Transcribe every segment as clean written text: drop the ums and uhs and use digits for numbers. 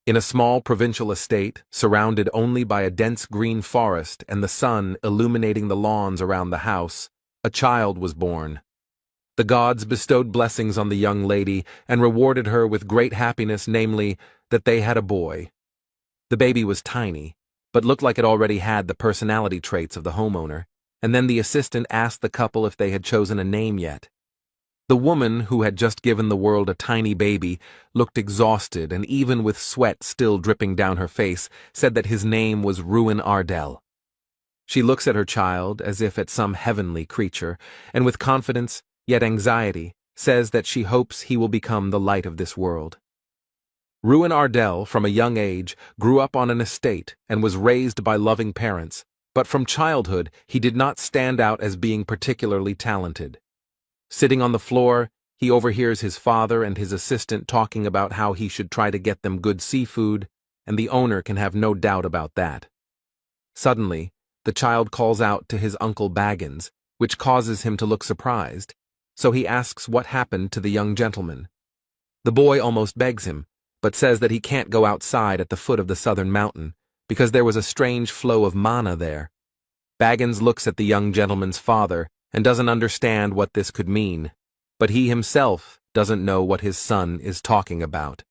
In a small provincial estate, surrounded only by a dense green forest and the sun illuminating the lawns around the house, a child was born. The gods bestowed blessings on the young lady and rewarded her with great happiness, namely, that they had a boy. The baby was tiny, but looked like it already had the personality traits of the homeowner, and then the assistant asked the couple if they had chosen a name yet. The woman, who had just given the world a tiny baby, looked exhausted and even with sweat still dripping down her face, said that his name was Ruin Ardell. She looks at her child as if at some heavenly creature, and with confidence, yet anxiety, says that she hopes he will become the light of this world. Ruin Ardell, from a young age, grew up on an estate and was raised by loving parents, but from childhood he did not stand out as being particularly talented. Sitting on the floor, he overhears his father and his assistant talking about how he should try to get them good seafood, and the owner can have no doubt about that. Suddenly, the child calls out to his Uncle Baggins, which causes him to look surprised, so he asks what happened to the young gentleman. The boy almost begs him, but says that he can't go outside at the foot of the southern mountain, because there was a strange flow of mana there. Baggins looks at the young gentleman's father and doesn't understand what this could mean, but he himself doesn't know what his son is talking about.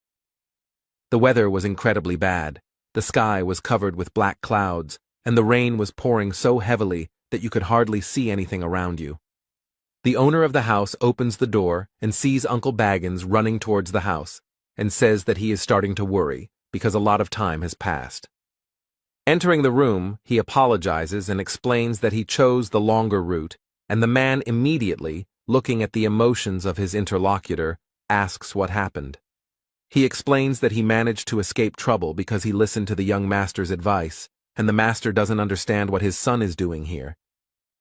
The weather was incredibly bad. The sky was covered with black clouds, and the rain was pouring so heavily that you could hardly see anything around you. The owner of the house opens the door and sees Uncle Baggins running towards the house, and says that he is starting to worry because a lot of time has passed. Entering the room, he apologizes and explains that he chose the longer route, and the man immediately, looking at the emotions of his interlocutor, asks what happened. He explains that he managed to escape trouble because he listened to the young master's advice, and the master doesn't understand what his son is doing here.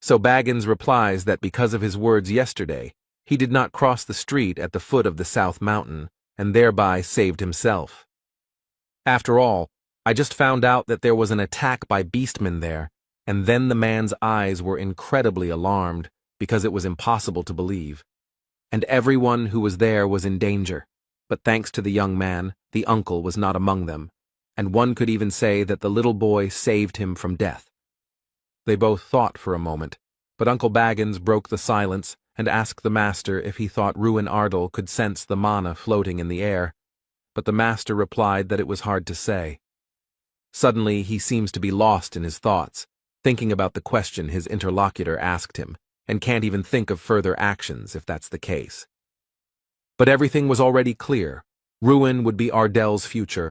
So Baggins replies that because of his words yesterday, he did not cross the street at the foot of the South Mountain, and thereby saved himself. After all, I just found out that there was an attack by beastmen there, and then the man's eyes were incredibly alarmed because it was impossible to believe. And everyone who was there was in danger, but thanks to the young man, the uncle was not among them, and one could even say that the little boy saved him from death. They both thought for a moment, but Uncle Baggins broke the silence and asked the master if he thought Ruin Ardell could sense the mana floating in the air, but the master replied that it was hard to say. Suddenly he seems to be lost in his thoughts, thinking about the question his interlocutor asked him, and can't even think of further actions if that's the case. But everything was already clear. Ruin would be Ardell's future,